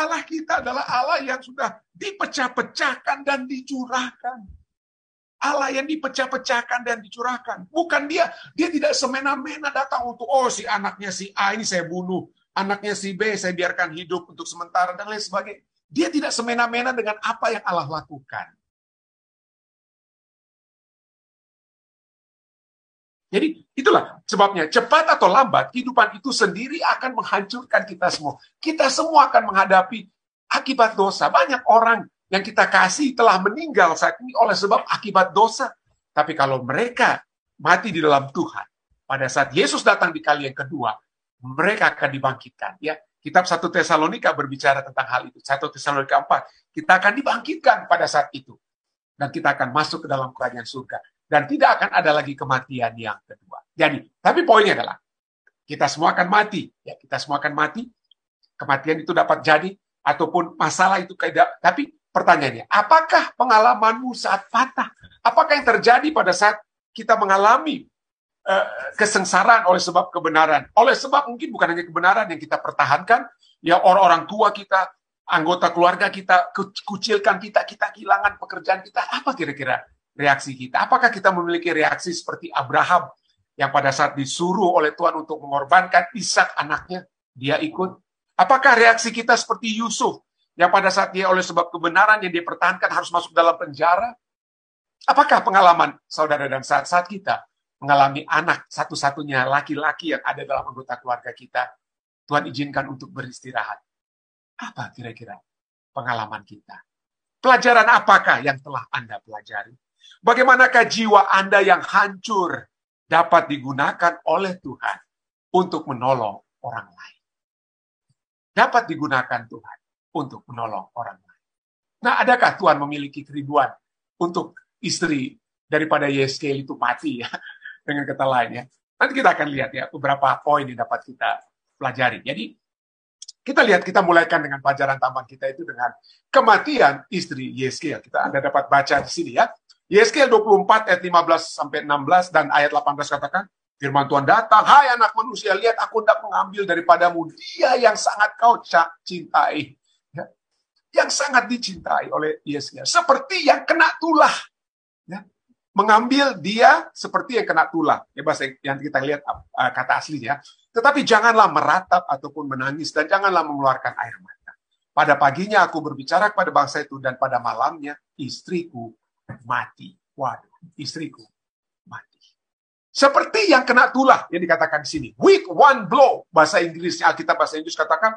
Allah kita adalah Allah yang sudah dipecah-pecahkan dan dicurahkan. Allah yang dipecah-pecahkan dan dicurahkan. Bukan dia tidak semena-mena datang untuk, oh si anaknya si A ini saya bunuh, anaknya si B saya biarkan hidup untuk sementara, dan lain sebagainya. Dia tidak semena-mena dengan apa yang Allah lakukan. Jadi itulah sebabnya, cepat atau lambat, kehidupan itu sendiri akan menghancurkan kita semua. Kita semua akan menghadapi akibat dosa. Banyak orang yang kita kasih telah meninggal saat ini oleh sebab akibat dosa. Tapi kalau mereka mati di dalam Tuhan, pada saat Yesus datang di kali yang kedua, mereka akan dibangkitkan. Ya, Kitab 1 Tesalonika berbicara tentang hal itu. 1 Tesalonika 4, kita akan dibangkitkan pada saat itu. Dan kita akan masuk ke dalam kerajaan surga. Dan tidak akan ada lagi kematian yang kedua. Jadi, tapi poinnya adalah, kita semua akan mati. Ya, kita semua akan mati. Kematian itu dapat jadi, ataupun masalah itu tidak. Tapi pertanyaannya, apakah pengalamanmu saat patah? Apakah yang terjadi pada saat kita mengalami kesengsaraan oleh sebab kebenaran? Oleh sebab mungkin bukan hanya kebenaran yang kita pertahankan, ya orang-orang tua kita, anggota keluarga kita, kucilkan kita kehilangan pekerjaan kita. Apa kira-kira reaksi kita? Apakah kita memiliki reaksi seperti Abraham yang pada saat disuruh oleh Tuhan untuk mengorbankan Ishak anaknya, dia ikut? Apakah reaksi kita seperti Yusuf yang pada saat dia oleh sebab kebenaran yang dia pertahankan harus masuk dalam penjara? Apakah pengalaman saudara dan saat kita mengalami anak satu-satunya laki-laki yang ada dalam anggota keluarga kita, Tuhan izinkan untuk beristirahat? Apa kira-kira pengalaman kita? Pelajaran apakah yang telah Anda pelajari? Bagaimanakah jiwa Anda yang hancur dapat digunakan oleh Tuhan untuk menolong orang lain? Dapat digunakan Tuhan untuk menolong orang lain. Nah, adakah Tuhan memiliki kerinduan untuk istri daripada Yeskel itu mati ya? Dengan kata lain ya. Nanti kita akan lihat ya beberapa poin yang dapat kita pelajari. Jadi kita lihat, kita mulaikan dengan pelajaran tambahan kita itu dengan kematian istri Yeskel. Anda dapat baca di sini ya. Yeskel 24 ayat 15 sampai 16 dan ayat 18 katakan, firman Tuhan datang, hai anak manusia, lihat aku hendak mengambil daripadamu dia yang sangat kau cintai. Ya. Yang sangat dicintai oleh Yeskel. Seperti yang kena tulah. Ya. Mengambil dia seperti yang kena tulah. Ya, bahasa yang kita lihat kata aslinya. Tetapi janganlah meratap ataupun menangis dan janganlah mengeluarkan air mata. Pada paginya aku berbicara kepada bangsa itu dan pada malamnya istriku mati. Waduh, istriku mati. Seperti yang kena tulah yang dikatakan di sini. With one blow. Bahasa Inggrisnya, Alkitab bahasa Inggris katakan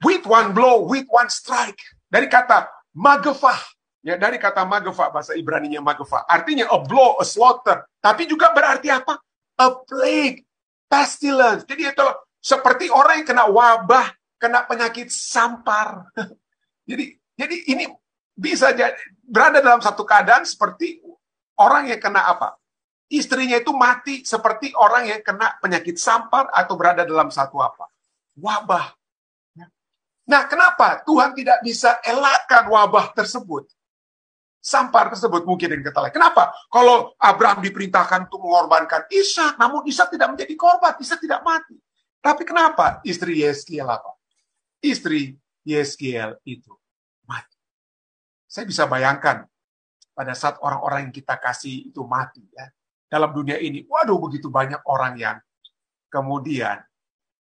with one blow, with one strike. Dari kata magefah. Ya, dari kata magefah, bahasa Ibraninya magefah. Artinya a blow, a slaughter. Tapi juga berarti apa? A plague, pestilence. Jadi itu seperti orang yang kena wabah, kena penyakit sampar. Jadi ini bisa jadi berada dalam satu keadaan seperti orang yang kena apa? Istrinya itu mati seperti orang yang kena penyakit sampar atau berada dalam satu apa? Wabah. Nah, kenapa Tuhan tidak bisa elakkan wabah tersebut? Sampar tersebut mungkin yang kita lihat. Kenapa? Kalau Abraham diperintahkan untuk mengorbankan Ishak, namun Ishak tidak menjadi korban, Ishak tidak mati. Tapi kenapa istri Yeskel apa? Istri Yeskel itu mati. Saya bisa bayangkan pada saat orang-orang yang kita kasih itu mati ya. Dalam dunia ini, waduh begitu banyak orang yang kemudian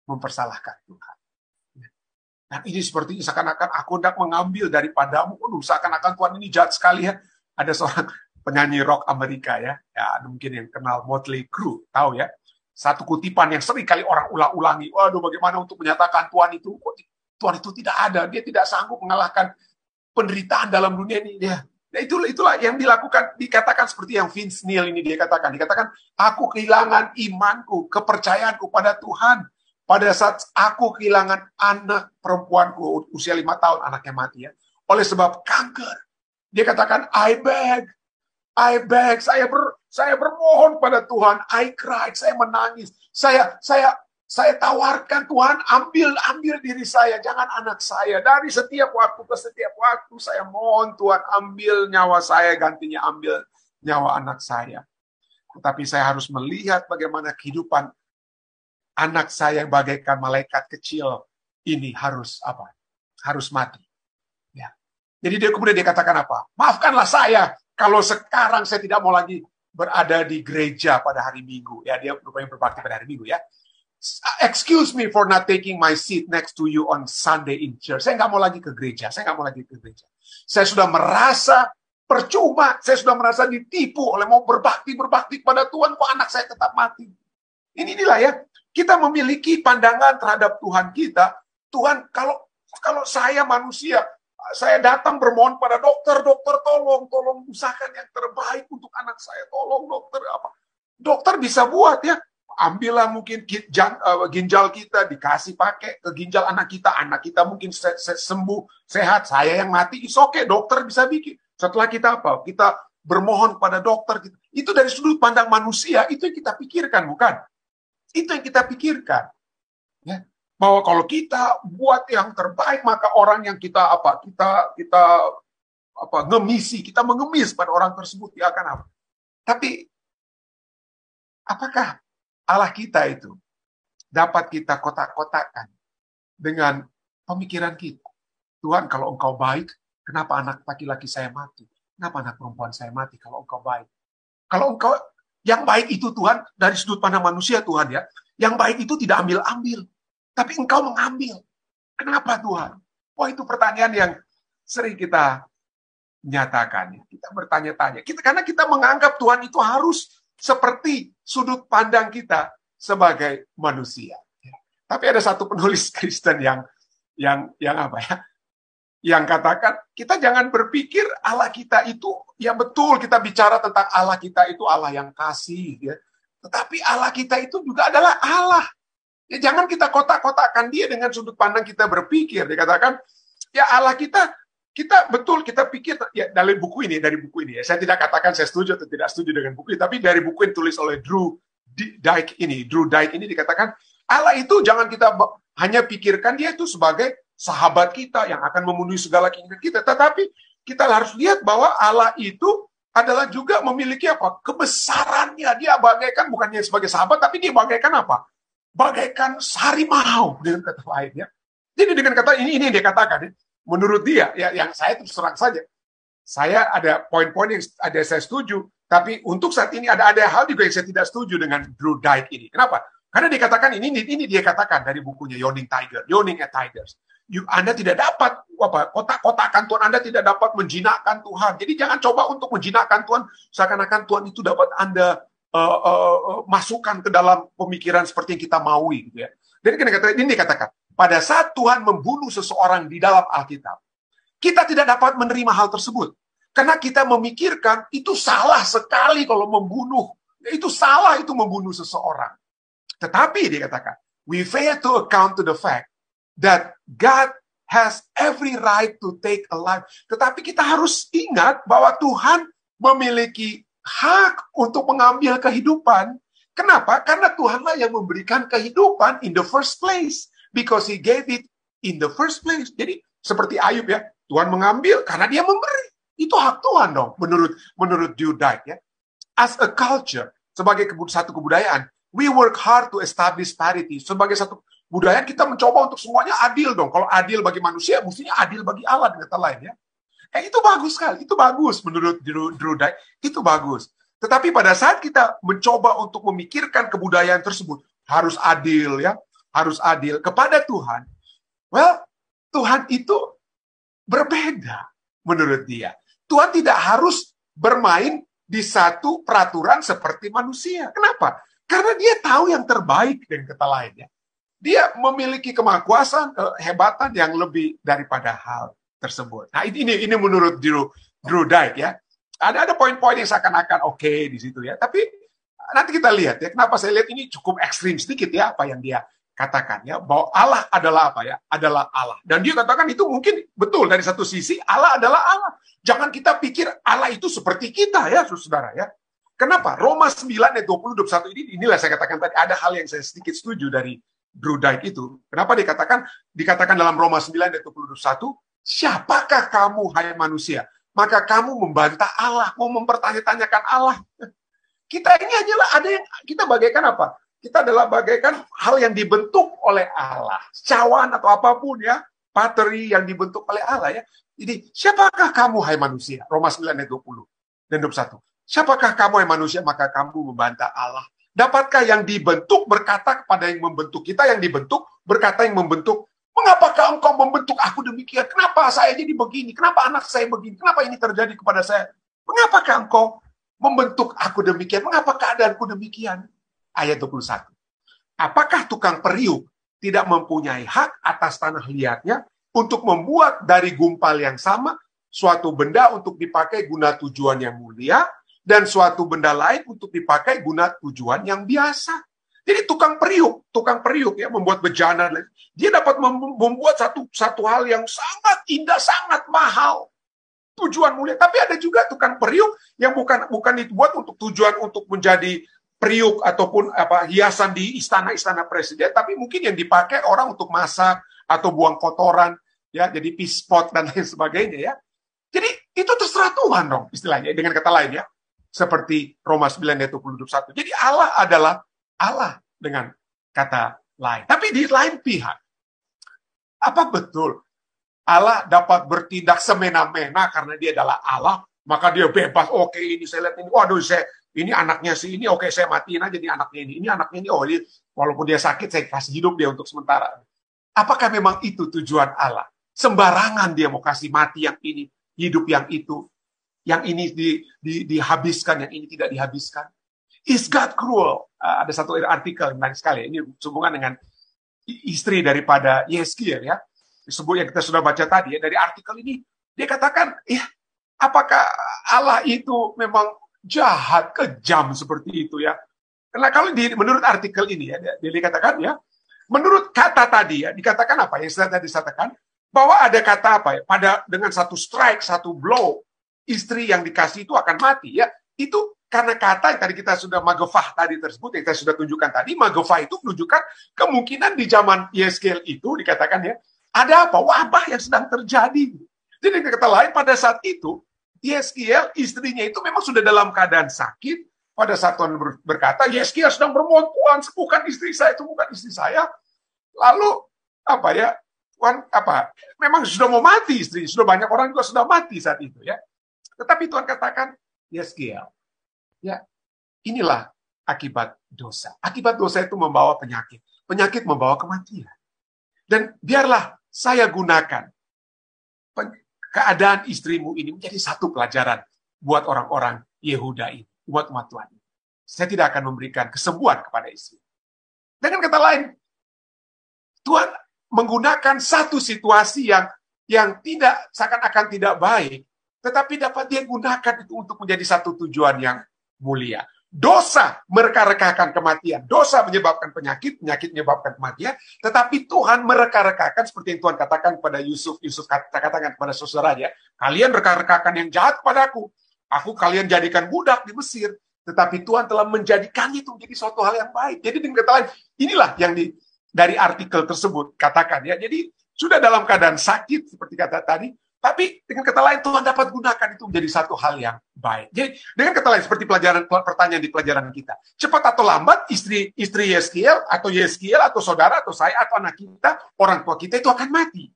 mempersalahkan Tuhan. Dan ini seperti seakan-akan aku hendak mengambil daripadamu. Seakan-akan Tuhan ini jahat sekali ya. Ada seorang penyanyi rock Amerika ya. Ada mungkin yang kenal Motley Crue, tahu ya. Satu kutipan yang sering kali orang ulang-ulangi. Waduh, bagaimana untuk menyatakan Tuhan itu tidak ada. Dia tidak sanggup mengalahkan penderitaan dalam dunia ini. Nah, itulah yang dilakukan, dikatakan seperti yang Vince Neil ini dia katakan. Dikatakan, aku kehilangan imanku, kepercayaanku pada Tuhan. Pada saat aku kehilangan anak perempuanku, usia 5 tahun, anaknya mati ya. Oleh sebab kanker. Dia katakan, I beg, saya bermohon pada Tuhan, I cried, saya menangis. Saya tawarkan Tuhan, ambil diri saya, jangan anak saya. Dari setiap waktu ke setiap waktu, saya mohon Tuhan, ambil nyawa saya, gantinya ambil nyawa anak saya. Tetapi saya harus melihat bagaimana kehidupan anak saya bagaikan malaikat kecil ini harus apa? harus mati. Ya. Jadi kemudian dia katakan apa? Maafkanlah saya kalau sekarang saya tidak mau lagi berada di gereja pada hari Minggu. Ya, dia rupanya berbakti pada hari Minggu ya. Excuse me for not taking my seat next to you on Sunday in church. Saya nggak mau lagi ke gereja. Saya sudah merasa percuma. Saya sudah merasa ditipu oleh mau berbakti pada Tuhan. Kok anak saya tetap mati? Inilah ya. Kita memiliki pandangan terhadap Tuhan kita. Tuhan, kalau saya manusia, saya datang bermohon pada dokter, tolong usahakan yang terbaik untuk anak saya. Tolong dokter, apa? Dokter bisa buat ya. Ambillah mungkin ginjal kita, dikasih pakai ke ginjal anak kita mungkin sembuh, sehat, saya yang mati, it's okay, dokter bisa bikin. Setelah kita apa? Kita bermohon pada dokter. Itu dari sudut pandang manusia, itu yang kita pikirkan, bukan? Itu yang kita pikirkan. Ya. Bahwa kalau kita buat yang terbaik, maka orang yang kita mengemis pada orang tersebut, dia akan apa? Tapi, apakah Allah kita itu dapat kita kotak-kotakan dengan pemikiran kita? Tuhan, kalau engkau baik, kenapa anak laki-laki saya mati? Kenapa anak perempuan saya mati kalau engkau baik? Kalau engkau, yang baik itu Tuhan, dari sudut pandang manusia Tuhan ya, yang baik itu tidak ambil-ambil, tapi engkau mengambil. Kenapa Tuhan? Wah, itu pertanyaan yang sering kita nyatakan. Kita bertanya-tanya. Karena kita menganggap Tuhan itu harus seperti sudut pandang kita sebagai manusia. Tapi ada satu penulis Kristen yang apa ya? Yang katakan, kita jangan berpikir Allah kita itu, ya betul kita bicara tentang Allah kita itu Allah yang kasih. Ya. Tetapi Allah kita itu juga adalah Allah. Ya, jangan kita kotak-kotakkan dia dengan sudut pandang kita berpikir. Dikatakan, ya Allah kita betul kita pikir ya dari buku ini ya. Saya tidak katakan saya setuju atau tidak setuju dengan buku ini, tapi dari buku yang ditulis oleh Drew Dyke ini dikatakan Allah itu jangan kita hanya pikirkan dia itu sebagai sahabat kita yang akan memenuhi segala keinginan kita, tetapi kita harus lihat bahwa Allah itu adalah juga memiliki apa? Kebesarannya. Dia bagaikan bukannya sebagai sahabat, tapi dia bagaikan apa? Bagaikan harimau dengan kata lain ya. Jadi dengan kata ini dia katakan ya. Menurut dia, ya yang saya terus terang saja, saya ada poin-poin yang ada saya setuju, tapi untuk saat ini ada hal juga yang saya tidak setuju dengan Drew Dyke ini. Kenapa? Karena dikatakan ini dia katakan dari bukunya Yawning at Tigers. Anda tidak dapat kotak-kotakan Tuhan, Anda tidak dapat menjinakkan Tuhan. Jadi jangan coba untuk menjinakkan Tuhan seakan-akan Tuhan itu dapat Anda masukkan ke dalam pemikiran seperti yang kita maui gitu ya. Jadi ini dikatakan pada saat Tuhan membunuh seseorang di dalam Alkitab, kita tidak dapat menerima hal tersebut. Karena kita memikirkan itu salah sekali kalau membunuh. Itu salah itu membunuh seseorang. Tetapi dikatakan, we fail to account to the fact that God has every right to take a life. Tetapi kita harus ingat bahwa Tuhan memiliki hak untuk mengambil kehidupan. Kenapa? Karena Tuhanlah yang memberikan kehidupan in the first place. Because he gave it in the first place. Jadi seperti Ayub ya, Tuhan mengambil karena dia memberi. Itu hak Tuhan dong, menurut Drew Dyke ya. As a culture, sebagai satu kebudayaan, we work hard to establish parity. Sebagai satu budaya kita mencoba untuk semuanya adil dong. Kalau adil bagi manusia, mestinya adil bagi Allah dengan kata lain ya. Itu bagus sekali, itu bagus menurut Drew Dyke, itu bagus. Tetapi pada saat kita mencoba untuk memikirkan kebudayaan tersebut, harus adil ya, harus adil kepada Tuhan. Well, Tuhan itu berbeda menurut dia. Tuhan tidak harus bermain di satu peraturan seperti manusia. Kenapa? Karena dia tahu yang terbaik dengan kata lainnya. Dia memiliki kemahakuasaan, kehebatan yang lebih daripada hal tersebut. Nah, ini menurut Drew Dyke ya. Ada poin-poin yang seakan-akan oke di situ ya. Tapi nanti kita lihat ya. Kenapa saya lihat ini cukup ekstrim sedikit ya apa yang dia katakan ya, bahwa Allah adalah apa ya? Adalah Allah. Dan dia katakan itu mungkin betul dari satu sisi Allah adalah Allah. Jangan kita pikir Allah itu seperti kita ya, saudara ya. Kenapa? Roma 9 ayat 20-21 inilah saya katakan tadi ada hal yang saya sedikit setuju dari Drew Dyke itu. Kenapa dikatakan dalam Roma 9 ayat 20-21, siapakah kamu hai manusia? Maka kamu membantah Allah, mau mempertanya-tanyakan Allah. Kita ini hanyalah ada yang kita bagaikan apa? Kita adalah bagaikan hal yang dibentuk oleh Allah. Cawan atau apapun ya. Pateri yang dibentuk oleh Allah ya. Jadi, siapakah kamu hai manusia? Roma 9 ayat 20 dan 21. Siapakah kamu hai manusia maka kamu membantah Allah? Dapatkah yang dibentuk berkata kepada yang membentuk? Kita yang dibentuk berkata yang membentuk, mengapakah engkau membentuk aku demikian? Kenapa saya jadi begini? Kenapa anak saya begini? Kenapa ini terjadi kepada saya? Mengapakah engkau membentuk aku demikian? Mengapa keadaanku demikian? Ayat 21. Apakah tukang periuk tidak mempunyai hak atas tanah liatnya untuk membuat dari gumpal yang sama suatu benda untuk dipakai guna tujuan yang mulia dan suatu benda lain untuk dipakai guna tujuan yang biasa? Jadi tukang periuk ya, membuat bejana, dia dapat membuat satu hal yang sangat indah, sangat mahal, tujuan mulia. Tapi ada juga tukang periuk yang bukan dibuat untuk tujuan untuk menjadi periuk ataupun hiasan di istana presiden, tapi mungkin yang dipakai orang untuk masak atau buang kotoran, ya, jadi pispot dan lain sebagainya ya. Jadi itu terserah Tuhan dong istilahnya, dengan kata lain ya. Seperti Roma 9 ayat 21. Jadi Allah adalah Allah dengan kata lain. Tapi di lain pihak, apa betul Allah dapat bertindak semena-mena karena dia adalah Allah, maka dia bebas? Oke, ini saya lihat ini, waduh, ini anaknya si ini, oke, saya matiin aja nih anaknya ini anaknya ini, oh ini walaupun dia sakit saya kasih hidup dia untuk sementara. Apakah memang itu tujuan Allah? Sembarangan dia mau kasih mati yang ini, hidup yang itu, yang ini dihabiskan, yang ini tidak dihabiskan. Is God cruel? Ada satu artikel menarik sekali. Ini hubungan dengan istri daripada Yeskiel ya. Disebut yang kita sudah baca tadi ya. Dari artikel ini dia katakan, ya, apakah Allah itu memang jahat, kejam seperti itu ya? Karena kalau menurut artikel ini ya, dia dikatakan ya, menurut kata tadi ya, dikatakan apa? Yang saya tadi katakan bahwa ada kata apa ya? Dengan satu strike, satu blow, istri yang dikasih itu akan mati ya. Itu karena kata yang tadi kita sudah magofah tadi tersebut, yang kita sudah tunjukkan tadi, magofah itu menunjukkan kemungkinan di zaman Yeskiel itu dikatakan ya, ada apa? Wabah yang sedang terjadi. Jadi dengan kata lain, pada saat itu Yeskiel, istrinya itu memang sudah dalam keadaan sakit. Pada saat Tuhan berkata, Yeskiel sedang bermohon, Tuhan sembuhkan istri saya, sembuhkan istri saya. Lalu apa ya? Tuhan memang sudah mau mati istri, sudah banyak orang juga sudah mati saat itu ya. Tetapi Tuhan katakan, Yeskiel, ya, inilah akibat dosa. Akibat dosa itu membawa penyakit. Penyakit membawa kematian. Dan biarlah saya gunakan keadaan istrimu ini menjadi satu pelajaran buat orang-orang Yehuda ini, buat umat Tuhan. Saya tidak akan memberikan kesembuhan kepada istri. Dengan kata lain, Tuhan menggunakan satu situasi yang tidak seakan-akan tidak baik, tetapi dapat dia gunakan itu untuk menjadi satu tujuan yang mulia. Dosa mereka-rekakan kematian, dosa menyebabkan penyakit, penyakit menyebabkan kematian, tetapi Tuhan mereka-rekakan seperti yang Tuhan katakan kepada Yusuf katakan kepada saudaranya, kalian reka-rekakan yang jahat kepadaku, aku kalian jadikan budak di Mesir, tetapi Tuhan telah menjadikan itu menjadi suatu hal yang baik. Jadi dengan kata lain, inilah yang dari artikel tersebut katakan ya. Jadi sudah dalam keadaan sakit seperti kata tadi, tapi dengan kata lain Tuhan dapat gunakan itu menjadi satu hal yang baik. Jadi dengan kata lain seperti pertanyaan di pelajaran kita, cepat atau lambat istri Yeskiel atau saudara atau saya atau anak kita, orang tua kita itu akan mati.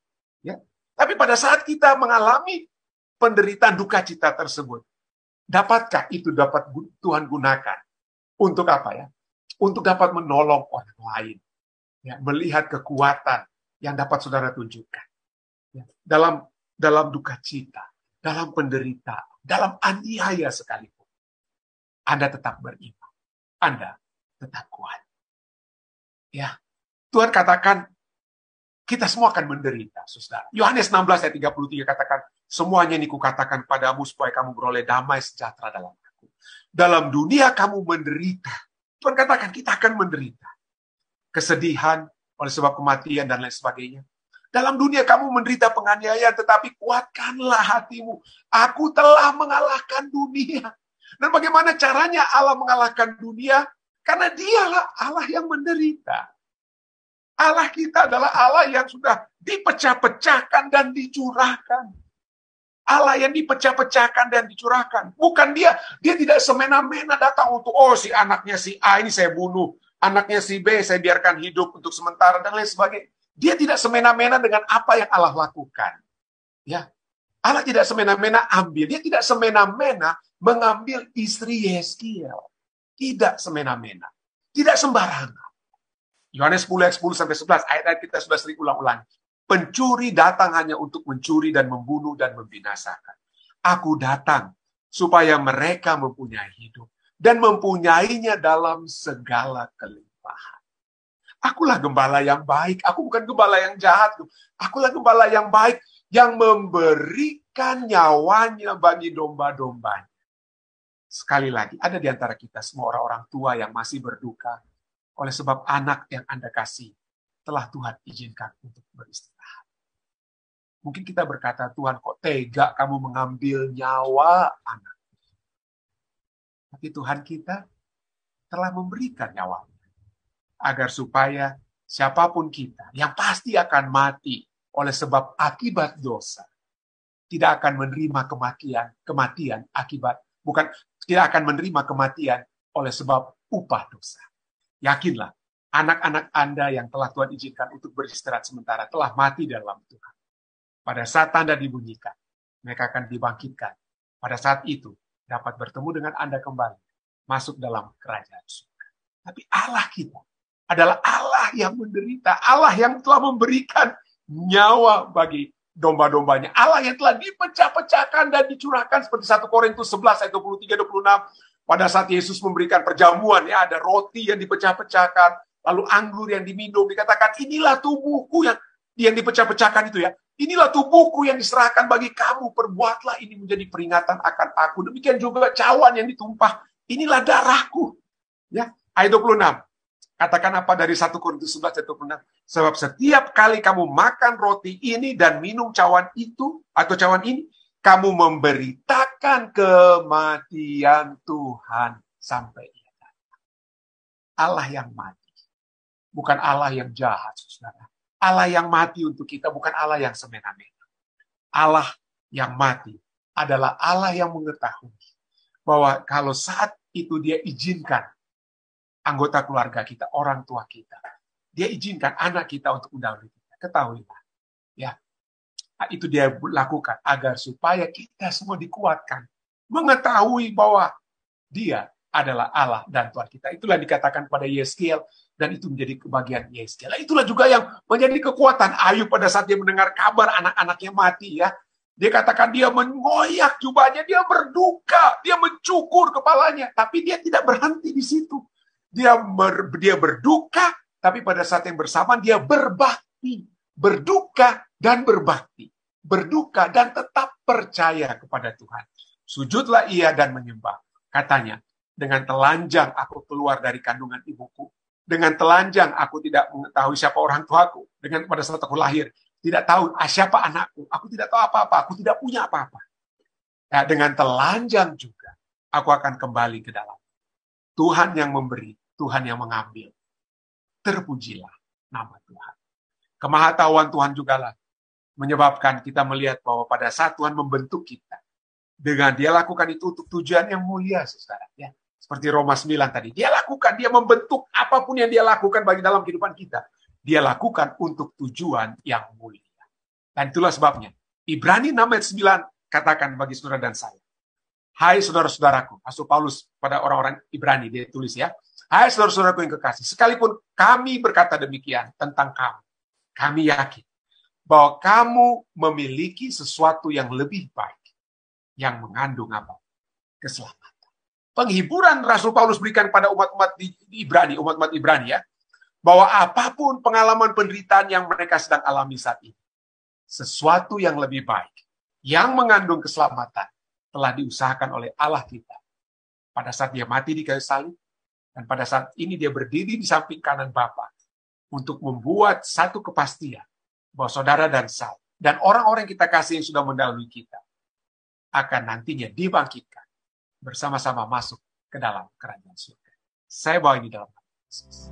Ya. Tapi pada saat kita mengalami penderitaan duka cita tersebut, dapatkah itu dapat Tuhan gunakan untuk apa ya? Untuk dapat menolong orang lain, ya, melihat kekuatan yang dapat saudara tunjukkan ya, dalam duka cita, dalam penderitaan, dalam aniaya sekalipun. Anda tetap beriman. Anda tetap kuat. Ya, Tuhan katakan, kita semua akan menderita, saudara. Yohanes 16 ayat 33 katakan, semuanya ini kukatakan padamu supaya kamu beroleh damai sejahtera dalam aku. Dalam dunia kamu menderita. Tuhan katakan, kita akan menderita. Kesedihan oleh sebab kematian dan lain sebagainya. Dalam dunia kamu menderita penganiayaan, tetapi kuatkanlah hatimu. Aku telah mengalahkan dunia. Dan bagaimana caranya Allah mengalahkan dunia? Karena dialah Allah yang menderita. Allah kita adalah Allah yang sudah dipecah-pecahkan dan dicurahkan. Allah yang dipecah-pecahkan dan dicurahkan. Bukan dia tidak semena-mena datang untuk, oh si anaknya si A ini saya bunuh. Anaknya si B saya biarkan hidup untuk sementara dan lain sebagainya. Dia tidak semena-mena dengan apa yang Allah lakukan. Ya, Allah tidak semena-mena ambil. Dia tidak semena-mena mengambil istri Yeskiel. Tidak semena-mena. Tidak sembarangan. Yohanes 10 ayat 10 sampai 11 ayat kita sudah sering ulang-ulang. Pencuri datang hanya untuk mencuri dan membunuh dan membinasakan. Aku datang supaya mereka mempunyai hidup dan mempunyainya dalam segala kelimpahan. Akulah gembala yang baik. Aku bukan gembala yang jahat. Akulah gembala yang baik yang memberikan nyawanya bagi domba-dombanya. Sekali lagi, ada di antara kita semua orang-orang tua yang masih berduka oleh sebab anak yang Anda kasih telah Tuhan izinkan untuk beristirahat. Mungkin kita berkata, Tuhan kok tega kamu mengambil nyawa anak. Tapi Tuhan kita telah memberikan nyawanya. Agar supaya siapapun kita yang pasti akan mati oleh sebab akibat dosa, tidak akan menerima kematian akibat, bukan tidak akan menerima kematian oleh sebab upah dosa. Yakinlah, anak-anak Anda yang telah Tuhan izinkan untuk beristirahat sementara telah mati dalam Tuhan. Pada saat tanda dibunyikan, mereka akan dibangkitkan. Pada saat itu, dapat bertemu dengan Anda kembali, masuk dalam kerajaan surga. Tapi Allah kita adalah Allah yang menderita, Allah yang telah memberikan nyawa bagi domba-dombanya. Allah yang telah dipecah-pecahkan dan dicurahkan seperti 1 Korintus 11 ayat 23-26. Pada saat Yesus memberikan perjamuan, ya ada roti yang dipecah-pecahkan, lalu anggur yang diminum, dikatakan inilah tubuhku yang dipecah-pecahkan itu ya. Inilah tubuhku yang diserahkan bagi kamu, perbuatlah ini menjadi peringatan akan aku. Demikian juga cawan yang ditumpah, inilah darahku. Ya, ayat 26. Katakan apa dari 1 Korintus 11 ayat 26? Sebab setiap kali kamu makan roti ini dan minum cawan itu atau cawan ini, kamu memberitakan kematian Tuhan sampai Ia datang. Allah yang mati, bukan Allah yang jahat, saudara. Allah yang mati untuk kita, bukan Allah yang semena-mena. Allah yang mati adalah Allah yang mengetahui bahwa kalau saat itu Dia izinkan anggota keluarga kita, orang tua kita, Dia izinkan anak kita untuk mendahului kita. Ketahuilah, ya. Itu Dia lakukan agar supaya kita semua dikuatkan, mengetahui bahwa Dia adalah Allah dan Tuhan kita. Itulah dikatakan pada Yeskiel, dan itu menjadi kebahagiaan Yeskiel. Itulah juga yang menjadi kekuatan Ayub pada saat dia mendengar kabar anak-anaknya mati, ya. Dia katakan dia mengoyak jubahnya, dia berduka, dia mencukur kepalanya, tapi dia tidak berhenti di situ. Dia berduka, tapi pada saat yang bersamaan dia berbakti, berduka dan berbakti. Berduka dan tetap percaya kepada Tuhan. Sujudlah ia dan menyembah. Katanya, dengan telanjang aku keluar dari kandungan ibuku. Dengan telanjang aku tidak mengetahui siapa orang tuaku. Dengan pada saat aku lahir, tidak tahu siapa anakku. Aku tidak tahu apa-apa, aku tidak punya apa-apa. Ya, dengan telanjang juga aku akan kembali ke dalam. Tuhan yang memberi, Tuhan yang mengambil. Terpujilah nama Tuhan. Kemahatauan Tuhan jugalah menyebabkan kita melihat bahwa pada saat Tuhan membentuk kita, dengan Dia lakukan itu untuk tujuan yang mulia, saudara. Ya. Seperti Roma 9 tadi. Dia lakukan, Dia membentuk apapun yang Dia lakukan bagi dalam kehidupan kita. Dia lakukan untuk tujuan yang mulia. Dan itulah sebabnya. Ibrani 6 ayat 9 katakan bagi saudara dan saya. Hai saudara-saudaraku. Rasul Paulus pada orang-orang Ibrani, dia tulis ya. Hai saudara-saudaraku yang kekasih. Sekalipun kami berkata demikian tentang kamu. Kami yakin bahwa kamu memiliki sesuatu yang lebih baik, yang mengandung apa? Keselamatan. Penghiburan Rasul Paulus berikan pada umat-umat di Ibrani, umat-umat Ibrani ya, bahwa apapun pengalaman penderitaan yang mereka sedang alami saat ini, sesuatu yang lebih baik, yang mengandung keselamatan, telah diusahakan oleh Allah kita. Pada saat Dia mati di kayu salib, dan pada saat ini Dia berdiri di samping kanan Bapa untuk membuat satu kepastian bahwa saudara dan saya, dan orang-orang yang kita kasih yang sudah mendahului kita, akan nantinya dibangkitkan, bersama-sama masuk ke dalam kerajaan surga. Saya bawa ini dalam Yesus.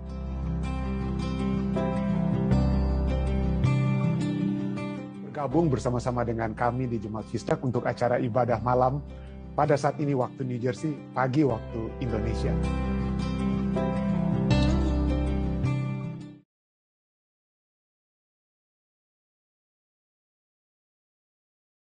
Bergabung bersama-sama dengan kami di Jemaat Fisdak untuk acara ibadah malam pada saat ini waktu New Jersey, pagi waktu Indonesia.